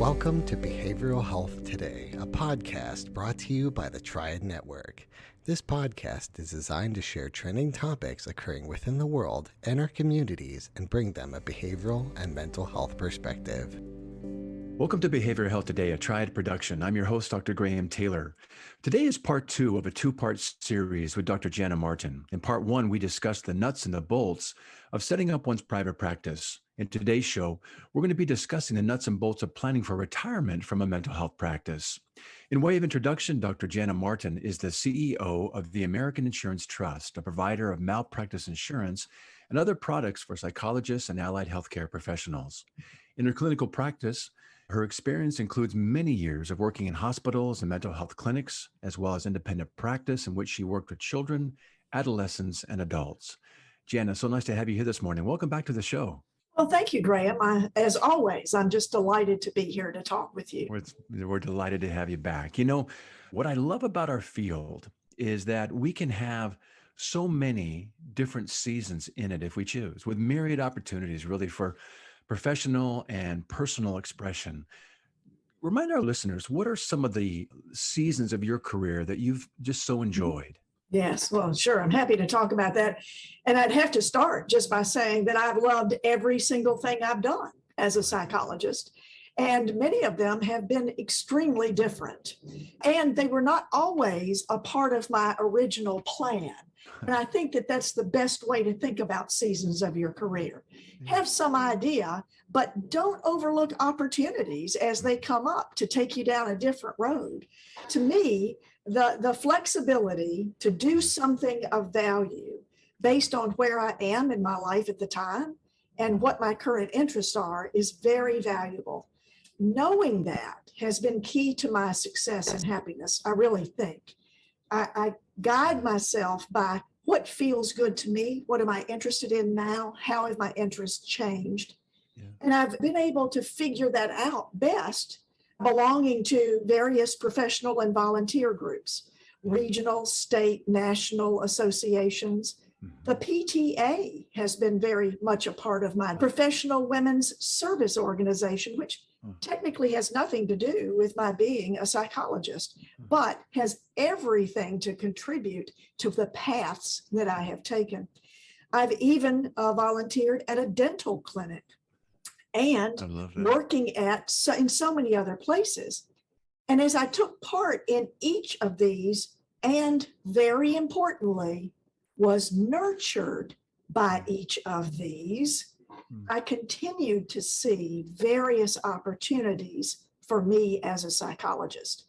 Welcome to Behavioral Health Today, a podcast brought to you by the Triad Network. This podcast is designed to share trending topics occurring within the world and our communities and bring them a behavioral and mental health perspective. Welcome to Behavioral Health Today, a Triad production. I'm your host, Dr. Graham Taylor. Today is part 2 of a 2-part series with Dr. Jana Martin. In part 1, we discussed the nuts and the bolts of setting up one's private practice. In today's show, we're going to be discussing the nuts and bolts of planning for retirement from a mental health practice. In way of introduction, Dr. Jana Martin is the CEO of the American Insurance Trust, a provider of malpractice insurance and other products for psychologists and allied healthcare professionals. In her clinical practice, her experience includes many years of working in hospitals and mental health clinics, as well as independent practice in which she worked with children, adolescents, and adults. Jana, so nice to have you here this morning. Welcome back to the show. Well, thank you, Graham. As always, I'm just delighted to be here to talk with you. We're delighted to have you back. You know, what I love about our field is that we can have so many different seasons in it if we choose, with myriad opportunities really for professional and personal expression. Remind our listeners, what are some of the seasons of your career that you've just so enjoyed? Yes, well, sure. I'm happy to talk about that. And I'd have to start just by saying that I've loved every single thing I've done as a psychologist. And many of them have been extremely different. And they were not always a part of my original plan. And I think that that's the best way to think about seasons of your career. Have some idea, but don't overlook opportunities as they come up to take you down a different road. To me, the flexibility to do something of value based on where I am in my life at the time and what my current interests are is very valuable. Knowing that has been key to my success and happiness, I really think. I guide myself by what feels good to me, what am I interested in now, how have my interests changed? Yeah. And I've been able to figure that out best belonging to various professional and volunteer groups, regional, state, national associations. The PTA has been very much a part of my professional women's service organization, which technically has nothing to do with my being a psychologist, but has everything to contribute to the paths that I have taken. I've even volunteered at a dental clinic and working in so many other places. And as I took part in each of these, and very importantly, was nurtured by each of these, I continued to see various opportunities for me as a psychologist.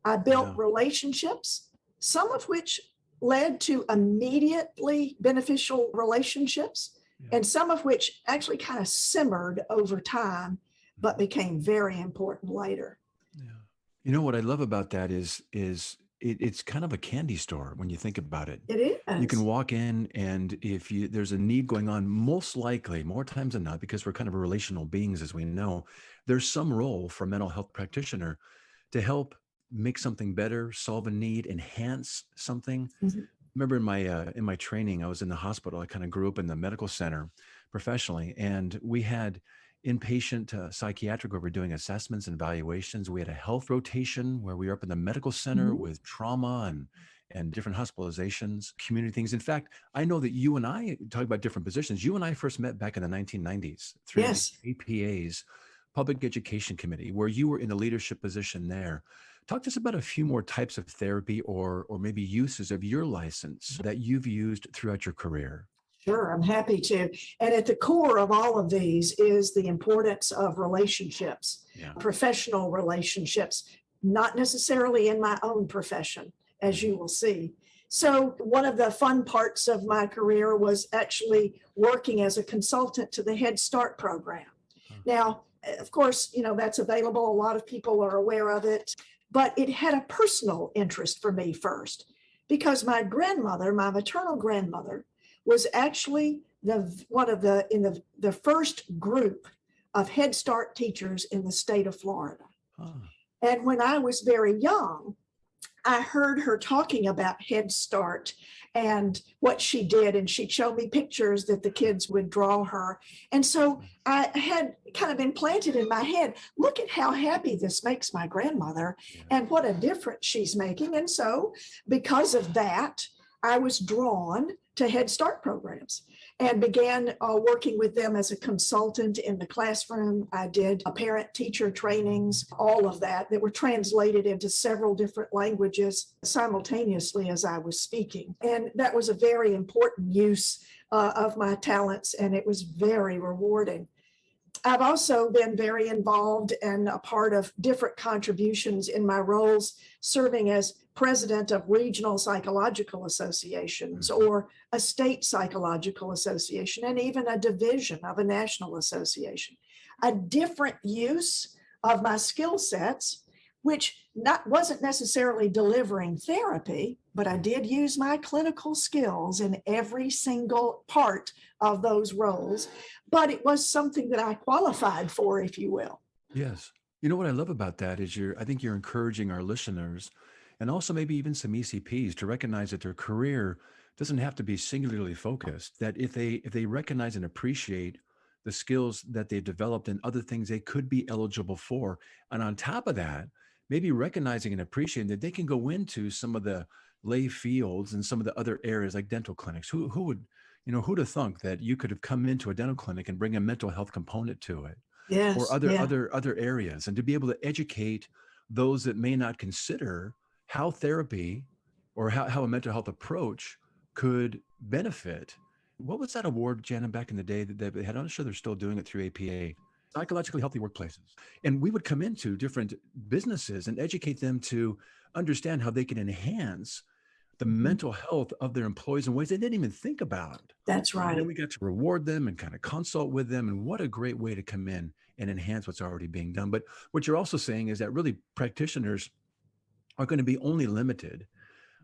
I built relationships, some of which led to immediately beneficial relationships, and some of which actually kind of simmered over time, but became very important later. Yeah. You know, what I love about that is it's kind of a candy store when you think about it. It is. You can walk in, and if there's a need going on, most likely, more times than not, because we're kind of relational beings, as we know, there's some role for a mental health practitioner to help make something better, solve a need, enhance something. Remember in my training, I was in the hospital. I kind of grew up in the medical center professionally, and we had inpatient psychiatric where we're doing assessments and evaluations. We had a health rotation where we were up in the medical center with trauma and different hospitalizations, community things. In fact, I know that you and I talk about different positions. You and I first met back in the 1990s through the APA's Public Education Committee, where you were in a leadership position there. Talk to us about a few more types of therapy or maybe uses of your license that you've used throughout your career. Sure, I'm happy to. And at the core of all of these is the importance of relationships, professional relationships, not necessarily in my own profession, as you will see. So one of the fun parts of my career was actually working as a consultant to the Head Start program. Now, of course, you know, that's available. A lot of people are aware of it, but it had a personal interest for me first because my grandmother, my maternal grandmother, was actually one of the first group of Head Start teachers in the state of Florida. And when I was very young, I heard her talking about Head Start and what she did, and she'd show me pictures that the kids would draw her. And so I had kind of implanted in my head, look at how happy this makes my grandmother and what a difference she's making. And so because of that, I was drawn to Head Start programs and began working with them as a consultant in the classroom. I did parent-teacher trainings, all of that were translated into several different languages simultaneously as I was speaking. And that was a very important use of my talents, and it was very rewarding. I've also been very involved and a part of different contributions in my roles, serving as president of regional psychological associations or a state psychological association, and even a division of a national association. A different use of my skill sets, which wasn't necessarily delivering therapy, but I did use my clinical skills in every single part of those roles. But it was something that I qualified for, if you will. Yes. You know what I love about that is I think you're encouraging our listeners and also maybe even some ECPs to recognize that their career doesn't have to be singularly focused, that if they recognize and appreciate the skills that they've developed and other things they could be eligible for, and on top of that, maybe recognizing and appreciating that they can go into some of the lay fields and some of the other areas like dental clinics. Who'd have thunk that you could have come into a dental clinic and bring a mental health component to it? Yes, or other areas, and to be able to educate those that may not consider how therapy or how a mental health approach could benefit. What was that award, Jana, back in the day that they had? I'm sure they're still doing it through APA, psychologically healthy workplaces. And we would come into different businesses and educate them to understand how they can enhance the mental health of their employees in ways they didn't even think about. That's right. And then we got to reward them and kind of consult with them. And what a great way to come in and enhance what's already being done. But what you're also saying is that really practitioners are going to be only limited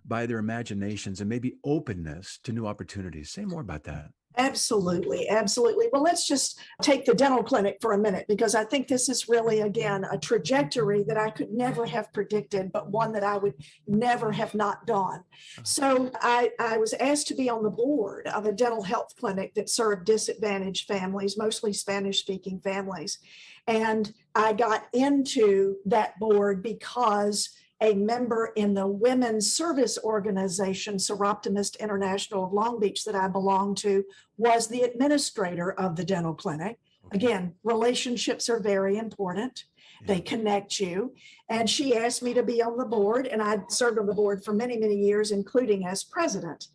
by their imaginations and maybe openness to new opportunities. Say more about that. Absolutely. Absolutely. Well, let's just take the dental clinic for a minute, because I think this is really, again, a trajectory that I could never have predicted, but one that I would never have not done. So I was asked to be on the board of a dental health clinic that served disadvantaged families, mostly Spanish-speaking families. And I got into that board because a member in the women's service organization, Seroptimist International of Long Beach, that I belong to, was the administrator of the dental clinic. Okay. Again, relationships are very important. Yeah. They connect you. And she asked me to be on the board, and I served on the board for many, many years, including as president.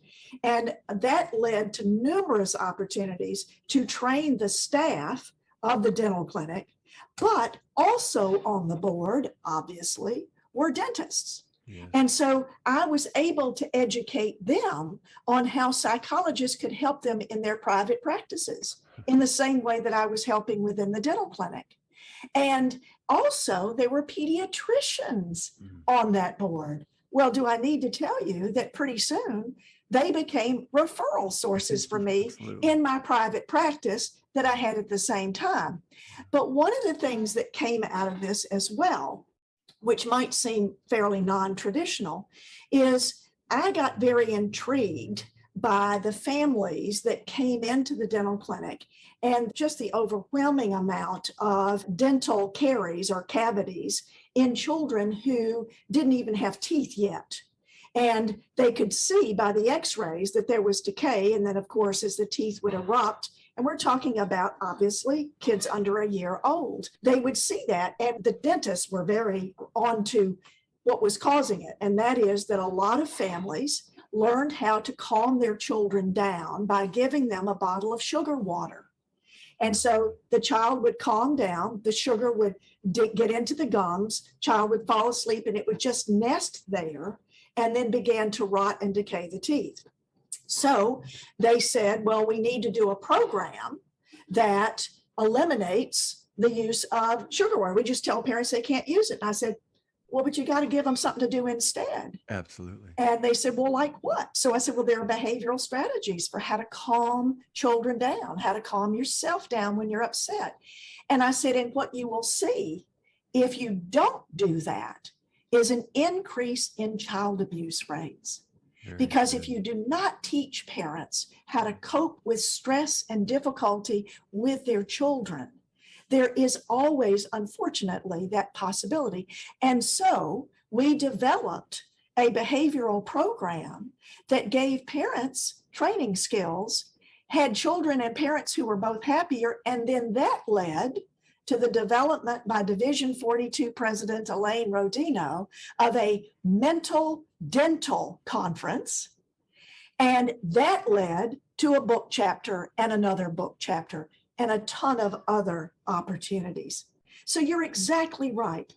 And that led to numerous opportunities to train the staff of the dental clinic, but also on the board, obviously, were dentists. Yeah. And so I was able to educate them on how psychologists could help them in their private practices in the same way that I was helping within the dental clinic. And also there were pediatricians on that board. Well, do I need to tell you that pretty soon they became referral sources for me in my private practice that I had at the same time. But one of the things that came out of this as well, which might seem fairly non-traditional, is I got very intrigued by the families that came into the dental clinic and just the overwhelming amount of dental caries or cavities in children who didn't even have teeth yet. And they could see by the x-rays that there was decay. And then, of course, as the teeth would erupt, and we're talking about, obviously, kids under a year old, they would see that. And the dentists were very on to what was causing it. And that is that a lot of families learned how to calm their children down by giving them a bottle of sugar water. And so the child would calm down, the sugar would get into the gums, child would fall asleep, and it would just nest there and then began to rot and decay the teeth. So they said, well, we need to do a program that eliminates the use of sugar water. We just tell parents they can't use it. And I said, well, but you got to give them something to do instead. Absolutely. And they said, well, like what? So I said, well, there are behavioral strategies for how to calm children down, how to calm yourself down when you're upset. And I said, and what you will see if you don't do that is an increase in child abuse rates. Because if you do not teach parents how to cope with stress and difficulty with their children, there is always, unfortunately, that possibility. And so we developed a behavioral program that gave parents training skills, had children and parents who were both happier, and then that led to the development by Division 42 President Elaine Rodino of a mental dental conference. And that led to a book chapter and another book chapter and a ton of other opportunities. So you're exactly right.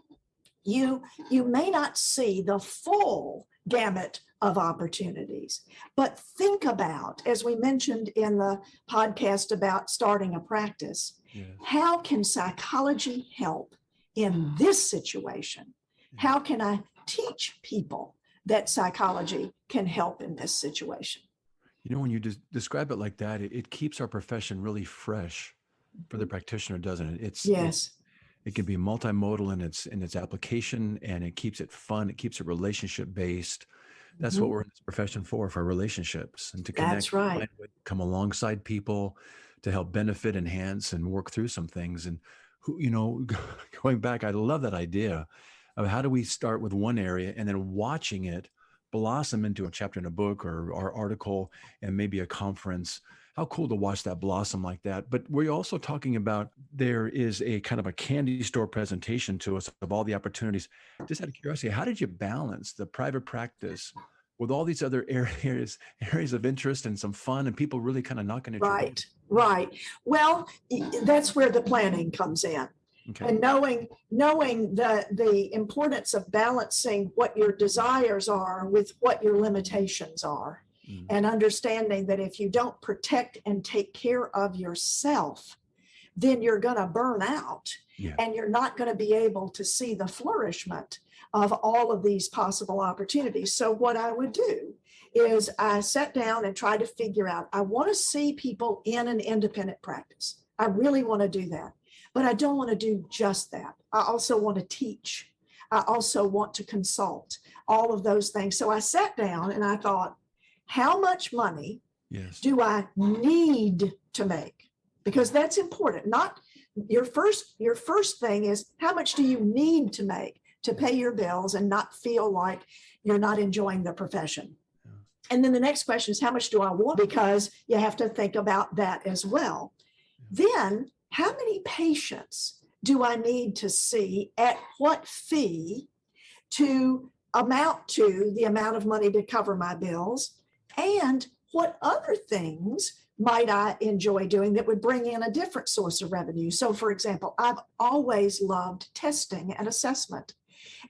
You may not see the full gamut of opportunities, but think about, as we mentioned in the podcast about starting a practice, how can psychology help in this situation? How can I teach people that psychology can help in this situation? You know, when you describe it like that, it keeps our profession really fresh for the practitioner, doesn't it? Yes. It can be multimodal in its application, and it keeps it fun. It keeps it relationship based. That's what we're in this profession for relationships, and to connect, That's right. come alongside people to help benefit, enhance, and work through some things. And going back, I love that idea of how do we start with one area and then watching it blossom into a chapter in a book or article and maybe a conference. How cool to watch that blossom like that. But we're also talking about there is a kind of a candy store presentation to us of all the opportunities. Just out of curiosity, how did you balance the private practice with all these other areas of interest and some fun and people really kind of knocking at your door? Right. Well, that's where the planning comes in. Okay. And knowing the importance of balancing what your desires are with what your limitations are. And understanding that if you don't protect and take care of yourself, then you're going to burn out and you're not going to be able to see the flourishment of all of these possible opportunities. So what I would do is I sat down and tried to figure out, I want to see people in an independent practice. I really want to do that, but I don't want to do just that. I also want to teach. I also want to consult, all of those things. So I sat down and I thought, how much money do I need to make? Because that's important. Not your first thing is, how much do you need to make to pay your bills and not feel like you're not enjoying the profession? And then the next question is, how much do I want? Because you have to think about that as well. Then, how many patients do I need to see at what fee to amount to the amount of money to cover my bills? And what other things might I enjoy doing that would bring in a different source of revenue? So, for example, I've always loved testing and assessment,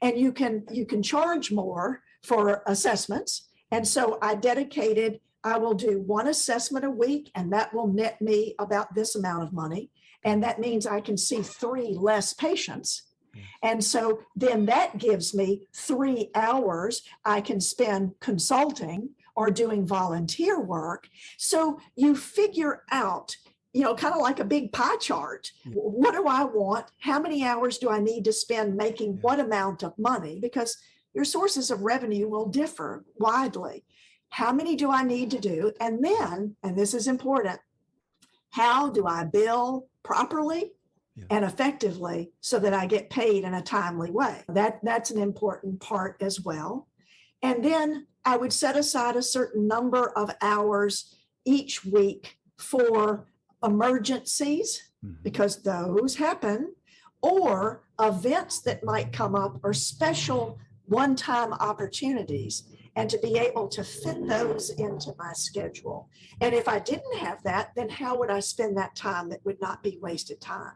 and you can charge more for assessments. And so I will do one assessment a week, and that will net me about this amount of money. And that means I can see 3 less patients. And so then that gives me 3 hours I can spend consulting or doing volunteer work. So you figure out, kind of like a big pie chart. What do I want? How many hours do I need to spend making what amount of money? Because your sources of revenue will differ widely. How many do I need to do? And then, and this is important, how do I bill properly and effectively so that I get paid in a timely way? That's an important part as well. And then I would set aside a certain number of hours each week for emergencies, because those happen, or events that might come up, or special one-time opportunities, and to be able to fit those into my schedule. And if I didn't have that, then how would I spend that time that would not be wasted time?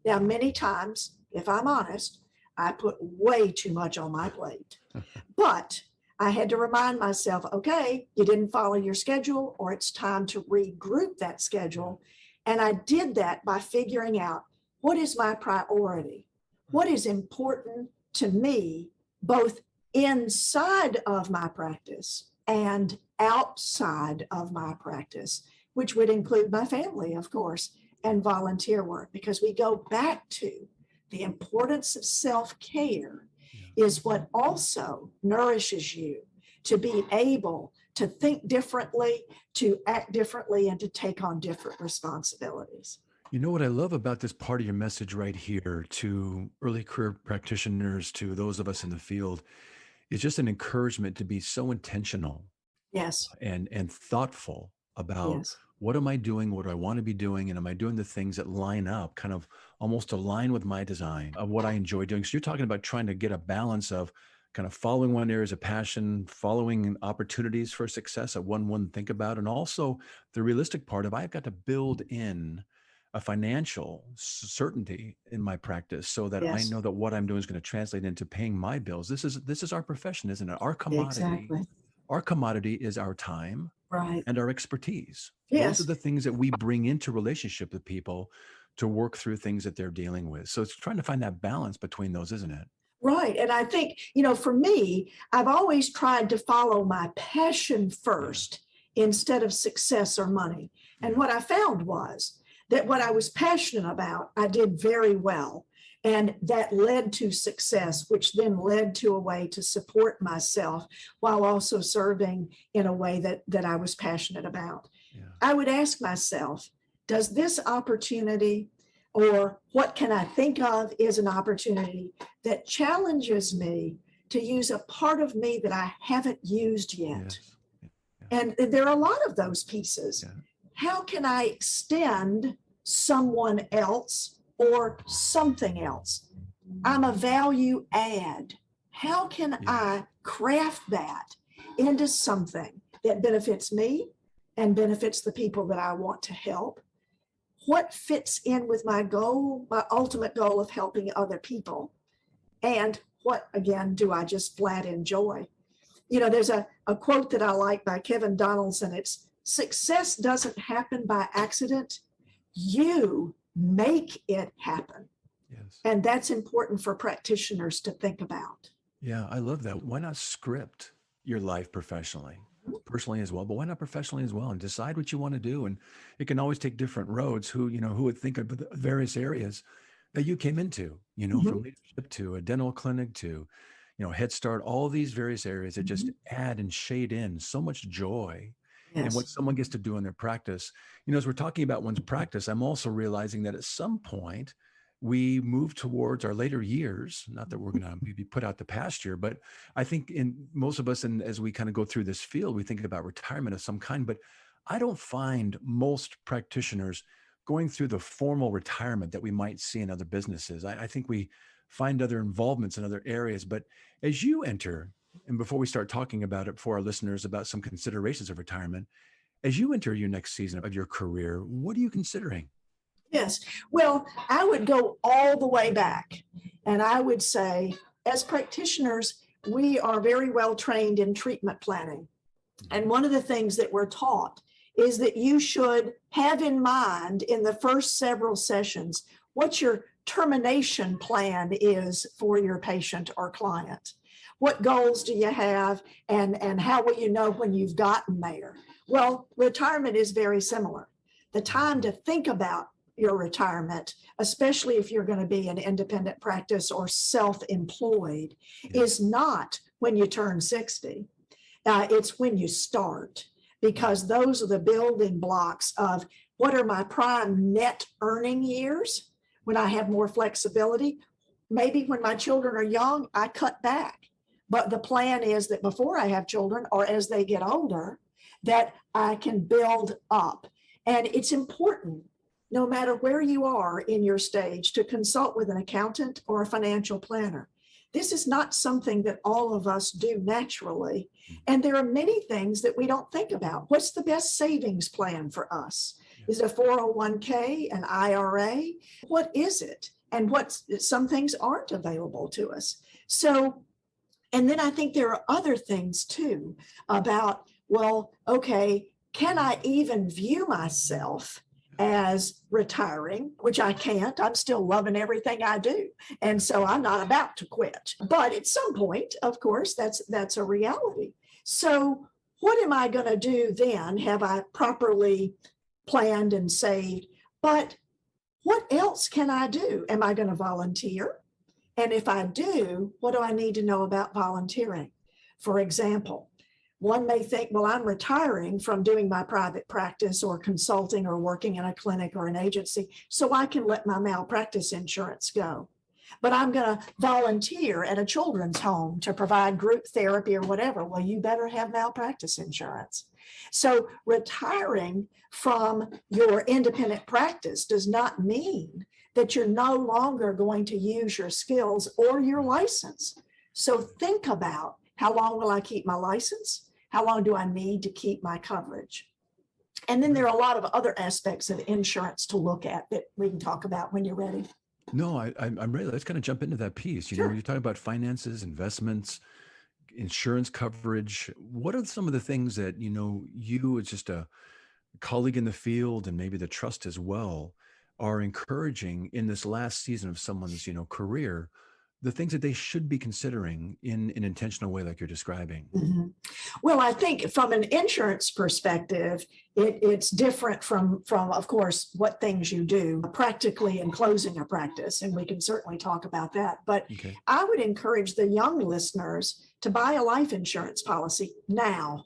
Now, many times, if I'm honest, I put way too much on my plate. But I had to remind myself, okay, you didn't follow your schedule, or it's time to regroup that schedule. And I did that by figuring out, what is my priority? What is important to me, both inside of my practice and outside of my practice, which would include my family, of course, and volunteer work, because we go back to the importance of self-care is what also nourishes you to be able to think differently, to act differently, and to take on different responsibilities. You know what I love about this part of your message right here to early career practitioners, to those of us in the field, is just an encouragement to be so intentional Yes, and thoughtful about yes, what am I doing, what do I want to be doing, and am I doing the things that line up, kind of almost align with my design of what I enjoy doing. So you're talking about trying to get a balance of kind of following one areas of passion, following opportunities for success that one wouldn't think about, and also the realistic part of I've got to build in a financial certainty in my practice so that I yes, know that what I'm doing is going to translate into paying my bills. This is our profession, isn't it? Our commodity. exactly. Our commodity is our time Right. and our expertise. Those are Yes. the things that we bring into relationship with people to work through things that they're dealing with. So it's trying to find that balance between those, isn't it? Right. And I think, for me, I've always tried to follow my passion first instead of success or money. And Yeah. what I found was that what I was passionate about, I did very well. And that led to success, which then led to a way to support myself while also serving in a way that I was passionate about. Yeah. I would ask myself, does this opportunity or what can I think of is an opportunity that challenges me to use a part of me that I haven't used yet? Yes. Yeah. And there are a lot of those pieces. Yeah. How can I extend someone else or something else? I'm a value add. How can Yes. I craft that into something that benefits me and benefits the people that I want to help? What fits in with my goal, my ultimate goal of helping other people? And what, again, do I just flat enjoy? There's a quote that I like by Kevin Donaldson. It's success doesn't happen by accident. You make it happen. Yes. And that's important for practitioners to think about. Yeah, I love that. Why not script your life professionally, personally as well, but why not professionally as well, and decide what you want to do? And it can always take different roads. Who would think of the various areas that you came into, from leadership to a dental clinic to, Head Start, all these various areas that just add and shade in so much joy and what Yes. someone gets to do in their practice. As we're talking about one's practice, I'm also realizing that at some point we move towards our later years, not that we're going to be put out the pasture, but I think in most of us, and as we kind of go through this field, we think about retirement of some kind, but I don't find most practitioners going through the formal retirement that we might see in other businesses. I think we find other involvements in other areas, but as you enter, and before we start talking about it for our listeners about some considerations of retirement, as you enter your next season of your career, what are you considering? Yes. Well, I would go all the way back and I would say, as practitioners, we are very well trained in treatment planning. And one of the things that we're taught is that you should have in mind in the first several sessions what your termination plan is for your patient or client. What goals do you have and how will you know when you've gotten there? Well, retirement is very similar. The time to think about your retirement, especially if you're going to be an independent practice or self-employed, is not when you turn 60. It's when you start, because those are the building blocks of what are my prime net earning years when I have more flexibility. Maybe when my children are young, I cut back. But the plan is that before I have children or as they get older, that I can build up. And it's important, no matter where you are in your stage, to consult with an accountant or a financial planner. This is not something that all of us do naturally. And there are many things that we don't think about. What's the best savings plan for us? Is it a 401k, an IRA? What is it? And some things aren't available to us. So, and then I think there are other things too about, well, okay, can I even view myself as retiring, which I can't. I'm still loving everything I do. And so I'm not about to quit. But at some point, of course, that's a reality. So what am I going to do then? Have I properly planned and saved? But what else can I do? Am I going to volunteer? And if I do, what do I need to know about volunteering? For example, one may think, well, I'm retiring from doing my private practice or consulting or working in a clinic or an agency, so I can let my malpractice insurance go. But I'm going to volunteer at a children's home to provide group therapy or whatever. Well, you better have malpractice insurance. So retiring from your independent practice does not mean that you're no longer going to use your skills or your license. So think about, how long will I keep my license? How long do I need to keep my coverage? And then there are a lot of other aspects of insurance to look at that we can talk about when you're ready. No, I'm ready. Let's kind of jump into that piece. You know, you're talking about finances, investments, insurance coverage. What are some of the things that, you as just a colleague in the field and maybe the trust as well are encouraging in this last season of someone's, career, the things that they should be considering in an intentional way like you're describing? Mm-hmm. Well, I think from an insurance perspective, it's different from, of course, what things you do practically in closing a practice, and we can certainly talk about that. But Okay. I would encourage the young listeners to buy a life insurance policy now,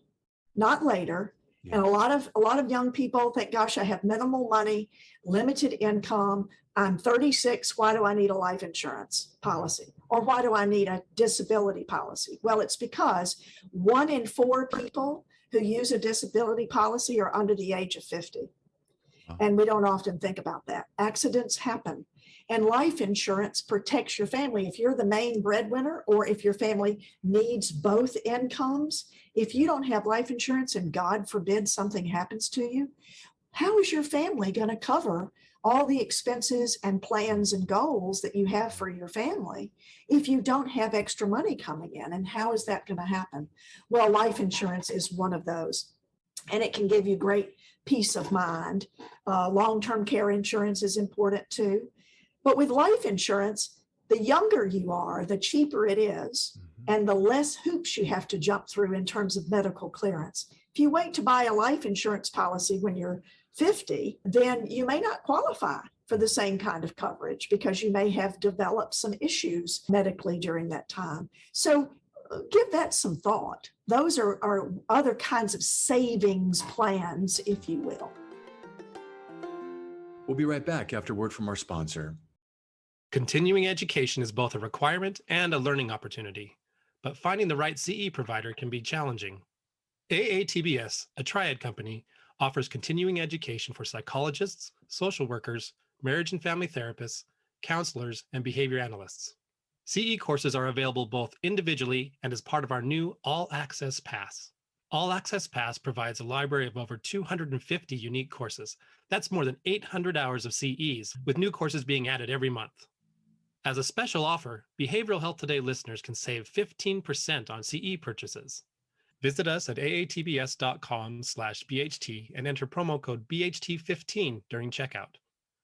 not later. Yeah. And a lot of young people think, gosh, I have minimal money, limited income. I'm 36. Why do I need a life insurance policy? Or why do I need a disability policy? Well, it's because 1 in 4 people who use a disability policy are under the age of 50. Wow. And we don't often think about that. Accidents happen. And life insurance protects your family. If you're the main breadwinner, or if your family needs both incomes, if you don't have life insurance and God forbid something happens to you, how is your family going to cover all the expenses and plans and goals that you have for your family if you don't have extra money coming in? And how is that going to happen? Well, life insurance is one of those, and it can give you great peace of mind. Long-term care insurance is important too. But with life insurance, the younger you are, the cheaper it is, and the less hoops you have to jump through in terms of medical clearance. If you wait to buy a life insurance policy when you're 50, then you may not qualify for the same kind of coverage because you may have developed some issues medically during that time. So give that some thought. Those are other kinds of savings plans, if you will. We'll be right back after word from our sponsor. Continuing education is both a requirement and a learning opportunity, but finding the right CE provider can be challenging. AATBS, a Triad company, offers continuing education for psychologists, social workers, marriage and family therapists, counselors, and behavior analysts. CE courses are available both individually and as part of our new All Access Pass. All Access Pass provides a library of over 250 unique courses. That's more than 800 hours of CEs, with new courses being added every month. As a special offer, Behavioral Health Today listeners can save 15% on CE purchases. Visit us at aatbs.com/BHT and enter promo code BHT15 during checkout.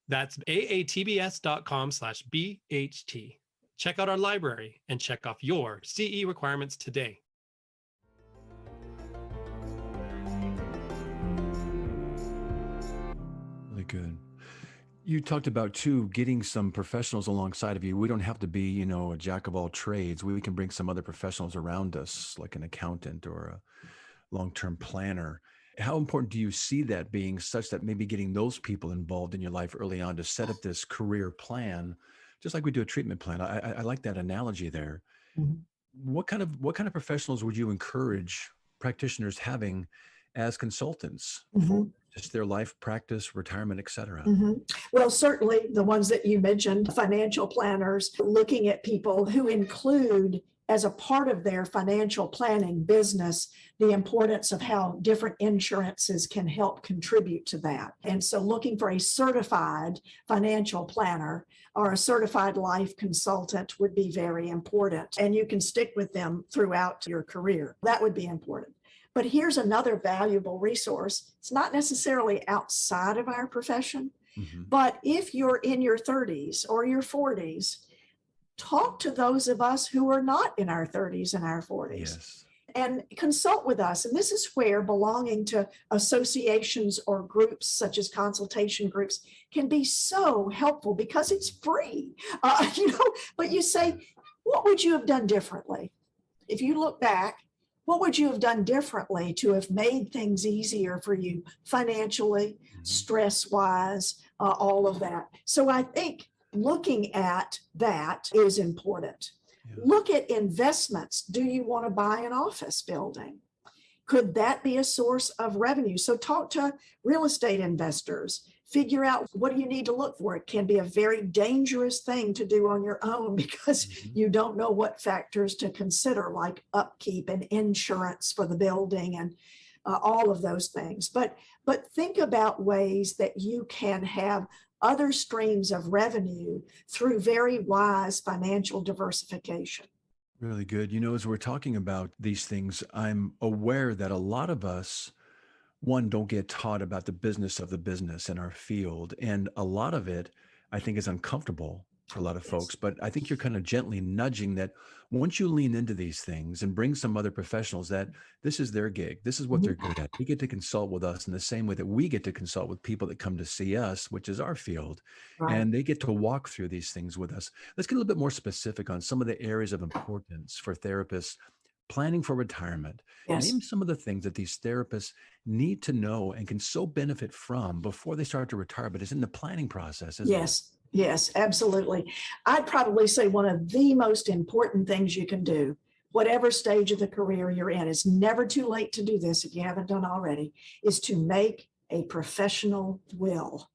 That's aatbs.com/BHT. Check out our library and check off your CE requirements today. Really good. You talked about, too, getting some professionals alongside of you. We don't have to be, a jack of all trades. We can bring some other professionals around us, like an accountant or a long-term planner. How important do you see that being, such that maybe getting those people involved in your life early on to set up this career plan, just like we do a treatment plan? I like that analogy there. Mhm. What kind of professionals would you encourage practitioners having as consultants for just their life, practice, retirement, et cetera? Well, certainly the ones that you mentioned, financial planners, looking at people who include as a part of their financial planning business, the importance of how different insurances can help contribute to that. And so looking for a certified financial planner or a certified life consultant would be very important. And you can stick with them throughout your career. That would be important. But here's another valuable resource. It's not necessarily outside of our profession, but if you're in your 30s or your 40s, talk to those of us who are not in our 30s and our 40s. Yes. and consult with us. And this is where belonging to associations or groups such as consultation groups can be so helpful because it's free. But you say, what would you have done differently? If you look back, what would you have done differently to have made things easier for you financially, stress-wise, all of that? So I think looking at that is important. Yeah. Look at investments. Do you want to buy an office building? Could that be a source of revenue? So talk to real estate investors. Figure out what do you need to look for. It can be a very dangerous thing to do on your own because you don't know what factors to consider, like upkeep and insurance for the building and all of those things. But think about ways that you can have other streams of revenue through very wise financial diversification. Really good. As we're talking about these things, I'm aware that a lot of us, one, don't get taught about the business of the business in our field. And a lot of it, I think, is uncomfortable for a lot of folks. But I think you're kind of gently nudging that once you lean into these things and bring some other professionals, that this is their gig. This is what they're good at. They get to consult with us in the same way that we get to consult with people that come to see us, which is our field. Right. And they get to walk through these things with us. Let's get a little bit more specific on some of the areas of importance for therapists planning for retirement. Yes. Name some of the things that these therapists need to know and can so benefit from before they start to retire, but it's in the planning process, isn't it? Yes, absolutely. I'd probably say one of the most important things you can do, whatever stage of the career you're in, it's never too late to do this if you haven't done already, is to make a professional will.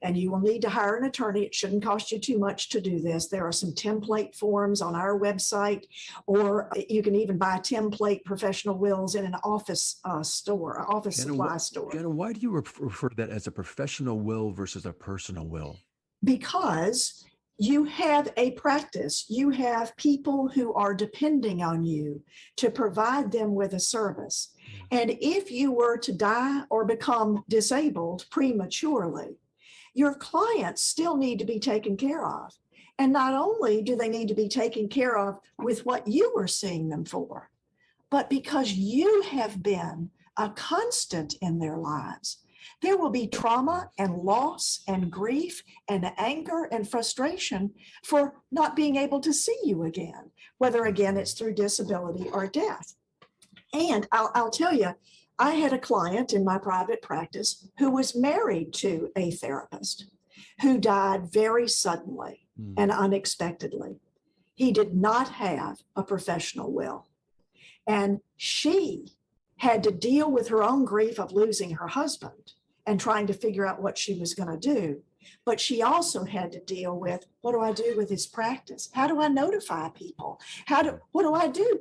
And you will need to hire an attorney. It shouldn't cost you too much to do this. There are some template forms on our website, or you can even buy template professional wills in an office store, office supply store. Jana, why do you refer to that as a professional will versus a personal will? Because you have a practice, you have people who are depending on you to provide them with a service. And if you were to die or become disabled prematurely, your clients still need to be taken care of. And not only do they need to be taken care of with what you were seeing them for, but because you have been a constant in their lives. There will be trauma and loss and grief and anger and frustration for not being able to see you again, whether again it's through disability or death. And I'll tell you, I had a client in my private practice who was married to a therapist who died very suddenly and unexpectedly. He did not have a professional will. And she had to deal with her own grief of losing her husband and trying to figure out what she was going to do. But she also had to deal with, what do I do with this practice? How do I notify people? What do I do?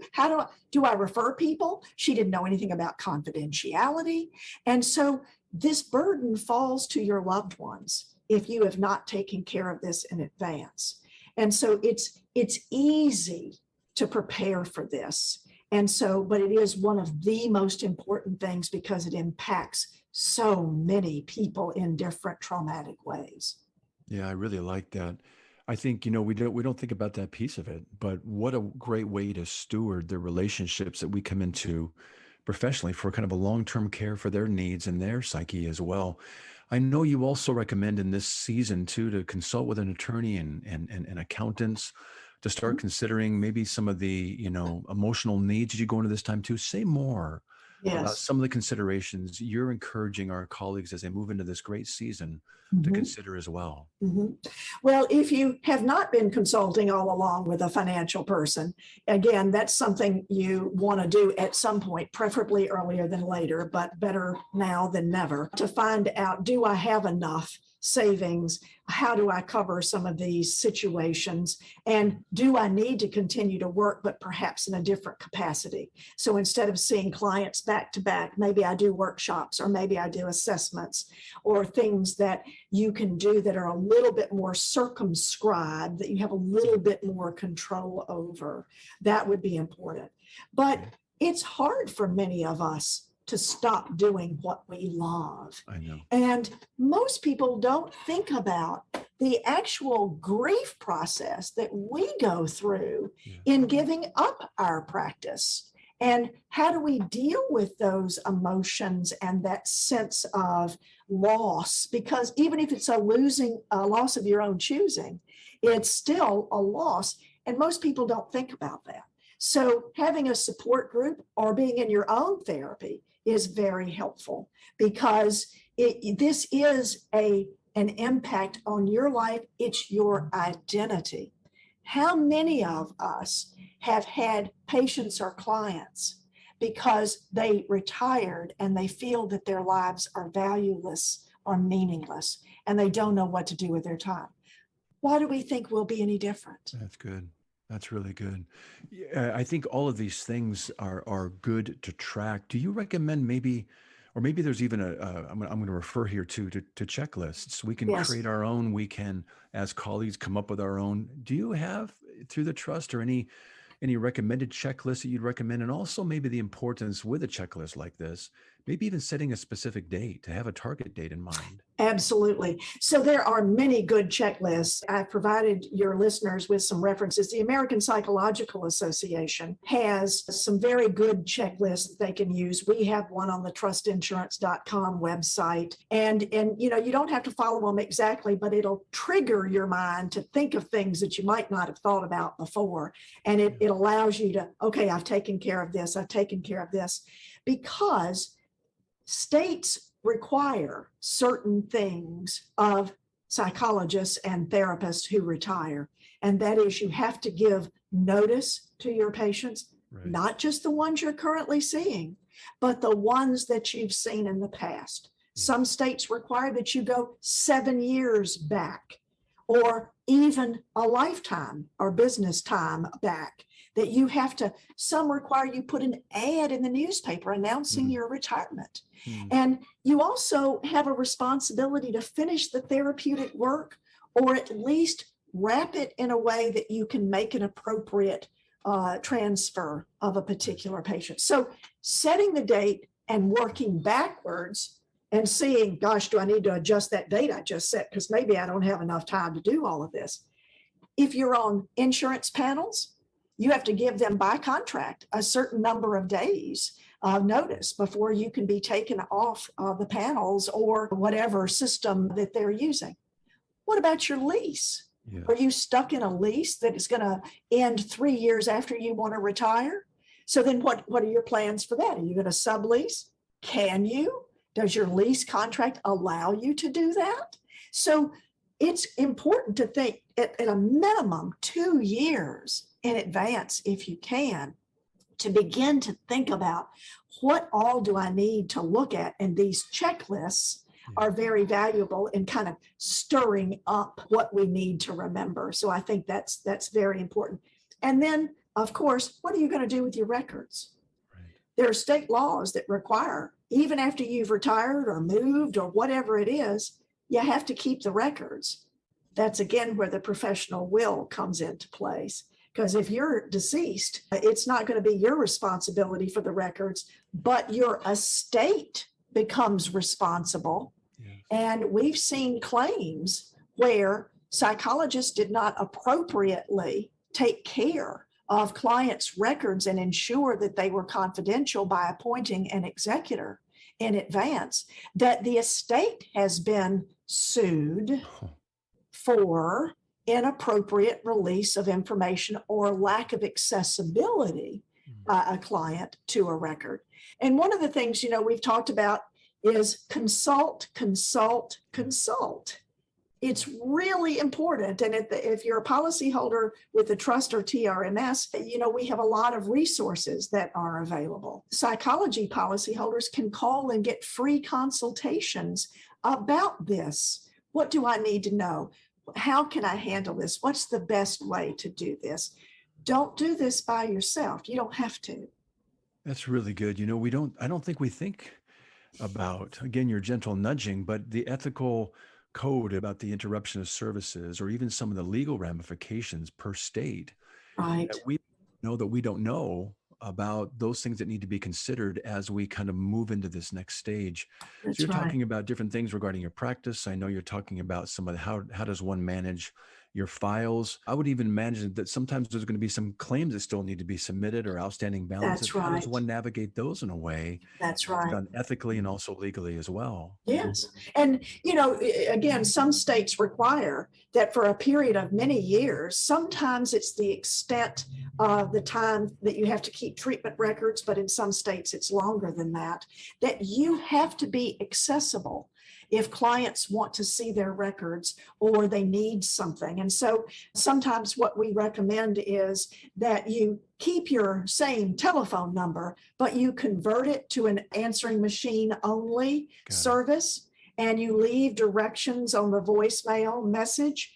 Do I refer people? She didn't know anything about confidentiality. And so this burden falls to your loved ones if you have not taken care of this in advance. And so it's easy to prepare for this. And so, but it is one of the most important things because it impacts so many people in different traumatic ways. Yeah, I really like that. I think, we don't think about that piece of it, but what a great way to steward the relationships that we come into professionally for kind of a long-term care for their needs and their psyche as well. I know you also recommend in this season too, to consult with an attorney and accountants to start considering maybe some of the, emotional needs as you go into this time too. Say more about some of the considerations you're encouraging our colleagues as they move into this great season to consider as well. Well, if you have not been consulting all along with a financial person, again, that's something you want to do at some point, preferably earlier than later, but better now than never, to find out, do I have enough savings? How do I cover some of these situations? And do I need to continue to work, but perhaps in a different capacity? So instead of seeing clients back to back, maybe I do workshops, or maybe I do assessments, or things that you can do that are a little bit more circumscribed, that you have a little bit more control over. That would be important. But it's hard for many of us to stop doing what we love. I know. And most people don't think about the actual grief process that we go through in giving up our practice And how do we deal with those emotions and that sense of loss? Because even if it's a loss of your own choosing, it's still a loss. And most people don't think about that. So having a support group or being in your own therapy is very helpful, because this is an impact on your life. It's your identity. How many of us have had patients or clients because they retired and they feel that their lives are valueless or meaningless and they don't know what to do with their time? Why do we think we'll be any different? That's good. That's really good. Yeah, I think all of these things are good to track. Do you recommend maybe, or maybe there's even I'm going to refer here to checklists. We can Yes. create our own. We can, as colleagues, come up with our own. Do you have, through the trust, or any recommended checklists that you'd recommend? And also maybe the importance with a checklist like this, maybe even setting a specific date, to have a target date in mind. Absolutely. So there are many good checklists. I've provided your listeners with some references. The American Psychological Association has some very good checklists that they can use. We have one on the trustinsurance.com website. And you don't have to follow them exactly, but it'll trigger your mind to think of things that you might not have thought about before. And it allows you to, okay, I've taken care of this. I've taken care of this. Because states require certain things of psychologists and therapists who retire. And that is, you have to give notice to your patients, Right. not just the ones you're currently seeing, but the ones that you've seen in the past. Some states require that you go 7 years back, or even a lifetime or business time back, that you have to, some require you put an ad in the newspaper announcing your retirement. And you also have a responsibility to finish the therapeutic work, or at least wrap it in a way that you can make an appropriate transfer of a particular patient. So setting the date and working backwards and seeing, gosh, do I need to adjust that date I just set? Because maybe I don't have enough time to do all of this. If you're on insurance panels, you have to give them by contract a certain number of days of notice before you can be taken off the panels or whatever system that they're using. What about your lease? Yeah. Are you stuck in a lease that is going to end 3 years after you want to retire? So then what are your plans for that? Are you going to sublease? Can you? Does your lease contract allow you to do that? So it's important to think at a minimum 2 years in advance, if you can, to begin to think about what all do I need to look at. And these checklists are very valuable in kind of stirring up what we need to remember. So I think that's very important. And then, of course, what are you going to do with your records? Right. There are state laws that require, even after you've retired or moved or whatever it is, you have to keep the records. That's again where the professional will comes into place. Because if you're deceased, it's not going to be your responsibility for the records, but your estate becomes responsible. Yes. And we've seen claims where psychologists did not appropriately take care of clients' records and ensure that they were confidential by appointing an executor in advance, that the estate has been sued for inappropriate release of information or lack of accessibility by a client to a record. And one of the things, we've talked about is consult. It's really important. And if you're a policyholder with the trust or TRMS, we have a lot of resources that are available. Psychology policyholders can call and get free consultations about this. What do I need to know? How can I handle this? What's the best way to do this? Don't do this by yourself. You don't have to. That's really good. I don't think we think about, again, your gentle nudging, but the ethical code about the interruption of services, or even some of the legal ramifications per state. Right. That we know that we don't know about, those things that need to be considered as we kind of move into this next stage. That's so you're right. talking about different things regarding your practice. I know you're talking about some of how does one manage your files. I would even imagine that sometimes there's going to be some claims that still need to be submitted or outstanding balances. That's How does right. one navigate those in a way That's that's right. done ethically and also legally as well? Yes. And, again, some states require that for a period of many years, sometimes it's the extent of the time that you have to keep treatment records, but in some states it's longer than that you have to be accessible if clients want to see their records or they need something. And so sometimes what we recommend is that you keep your same telephone number, but you convert it to an answering machine only service, and you leave directions on the voicemail message.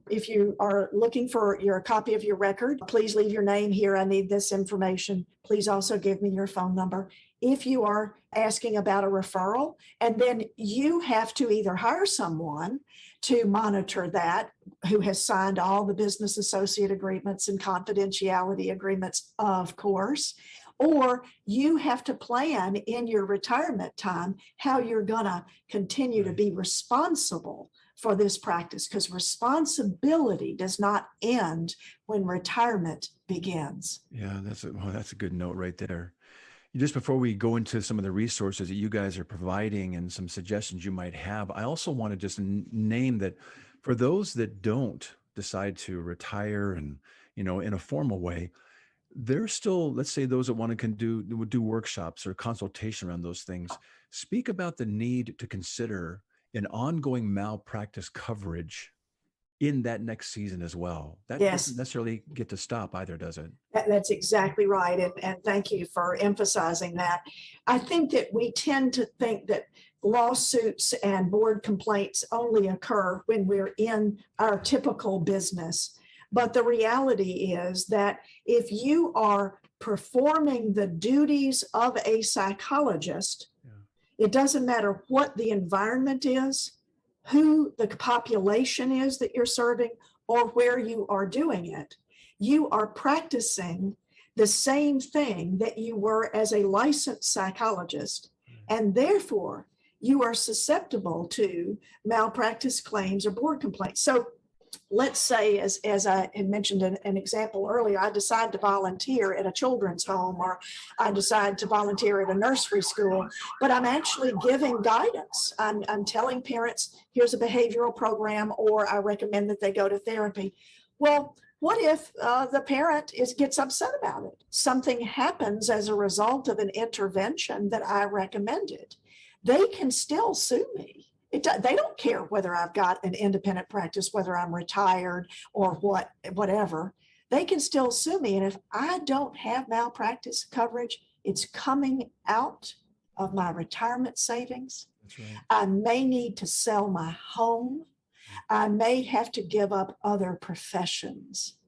If you are looking for your copy of your record, please leave your name here. I need this information. Please also give me your phone number. If you are asking about a referral, and then you have to either hire someone to monitor that who has signed all the business associate agreements and confidentiality agreements, of course, or you have to plan in your retirement time how you're going to continue to be responsible for this practice, because responsibility does not end when retirement begins. Yeah, that's a good note right there. Just before we go into some of the resources that you guys are providing and some suggestions you might have, I also want to just name that for those that don't decide to retire and, in a formal way, there's still, let's say those that want to do workshops or consultation around those things, speak about the need to consider an ongoing malpractice coverage in that next season as well. That doesn't necessarily get to stop either, does it? That's exactly right. And thank you for emphasizing that. I think that we tend to think that lawsuits and board complaints only occur when we're in our typical business. But the reality is that if you are performing the duties of a psychologist, it doesn't matter what the environment is, who the population is that you're serving, or where you are doing it. You are practicing the same thing that you were as a licensed psychologist, and therefore you are susceptible to malpractice claims or board complaints. So let's say, as I had mentioned an example earlier, I decide to volunteer at a children's home, or I decide to volunteer at a nursery school, but I'm actually giving guidance. I'm telling parents, here's a behavioral program, or I recommend that they go to therapy. Well, what if the parent gets upset about it? Something happens as a result of an intervention that I recommended. They can still sue me. They don't care whether I've got an independent practice, whether I'm retired or whatever. They can still sue me. And if I don't have malpractice coverage, it's coming out of my retirement savings. That's right. I may need to sell my home. I may have to give up other professions.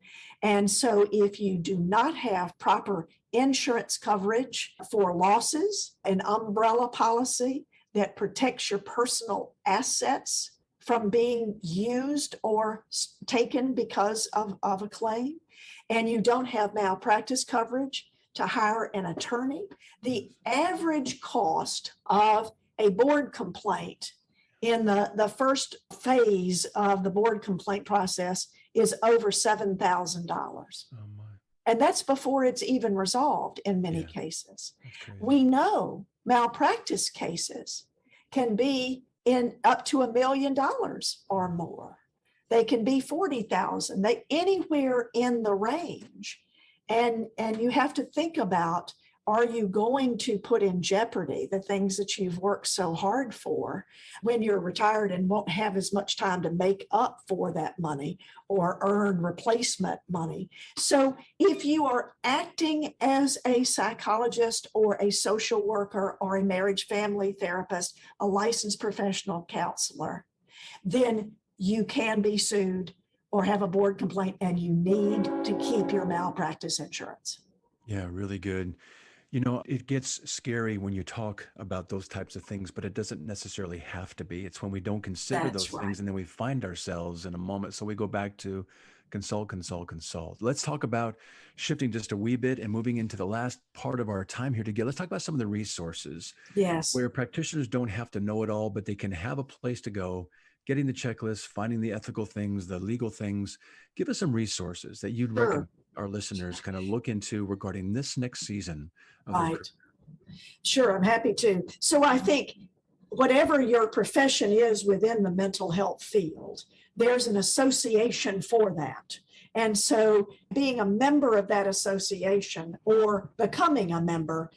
And so if you do not have proper insurance coverage for losses, an umbrella policy that protects your personal assets from being used or taken because of a claim, and you don't have malpractice coverage to hire an attorney, the average cost of a board complaint in the first phase of the board complaint process is over $7,000. Oh my. And that's before it's even resolved in many cases. That's crazy. We know malpractice cases can be in up to $1 million or more. They can be 40,000. They anywhere in the range. And you have to think about, are you going to put in jeopardy the things that you've worked so hard for when you're retired and won't have as much time to make up for that money or earn replacement money? So if you are acting as a psychologist or a social worker or a marriage family therapist, a licensed professional counselor, then you can be sued or have a board complaint, and you need to keep your malpractice insurance. Yeah, really good. It gets scary when you talk about those types of things, but it doesn't necessarily have to be. It's when we don't consider those things, and then we find ourselves in a moment. So we go back to consult. Let's talk about shifting just a wee bit and moving into the last part of our time here together. Let's talk about some of the resources. Yes. Where practitioners don't have to know it all, but they can have a place to go, getting the checklist, finding the ethical things, the legal things. Give us some resources that you'd Sure. recommend our listeners kind of look into regarding this next season of their career. Right. Sure, I'm happy to. So I think whatever your profession is within the mental health field, there's an association for that. And so being a member of that association or becoming a member,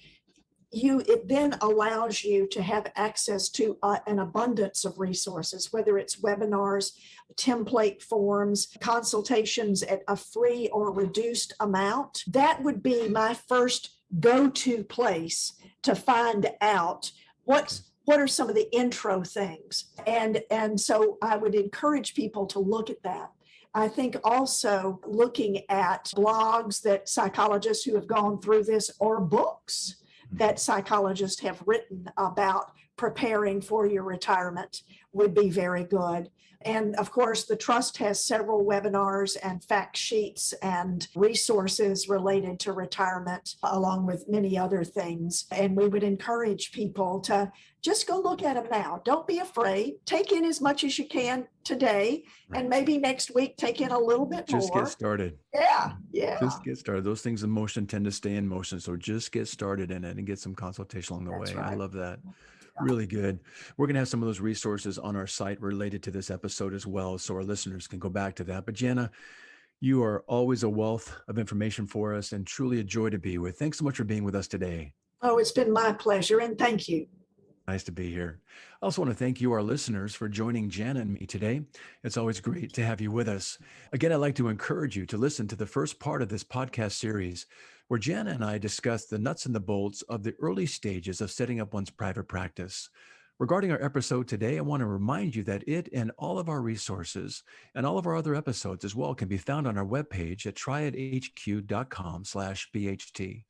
it then allows you to have access to an abundance of resources, whether it's webinars, template forms, consultations at a free or reduced amount. That would be my first go-to place to find out what are some of the intro things. And so I would encourage people to look at that. I think also looking at blogs that psychologists who have gone through this or books that psychologists have written about preparing for your retirement would be very good. And of course, the Trust has several webinars and fact sheets and resources related to retirement, along with many other things. And we would encourage people to just go look at them now. Don't be afraid. Take in as much as you can today, and maybe next week take in a little bit more. Just get started. Yeah. Just get started. Those things in motion tend to stay in motion. So just get started in it and get some consultation along the way. Right. I love that. Really good. We're going to have some of those resources on our site related to this episode as well, so our listeners can go back to that. But Jana, you are always a wealth of information for us and truly a joy to be with. Thanks so much for being with us today. Oh, it's been my pleasure, and thank you. Nice to be here. I also want to thank you, our listeners, for joining Jana and me today. It's always great to have you with us. Again, I'd like to encourage you to listen to the first part of this podcast series, where Jana and I discuss the nuts and the bolts of the early stages of setting up one's private practice. Regarding our episode today, I want to remind you that it and all of our resources and all of our other episodes as well can be found on our webpage at triadhq.com/BHT.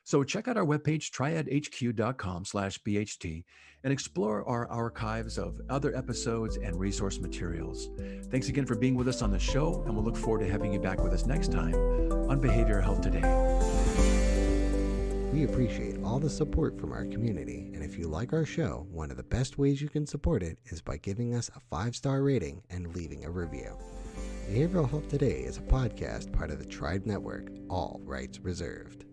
So check out our webpage, triadhq.com/BHT, and explore our archives of other episodes and resource materials. Thanks again for being with us on the show, and we'll look forward to having you back with us next time on Behavioral Health Today. We appreciate all the support from our community, and if you like our show, one of the best ways you can support it is by giving us a 5-star rating and leaving a review. Behavioral Health Today is a podcast part of the Tribe Network, all rights reserved.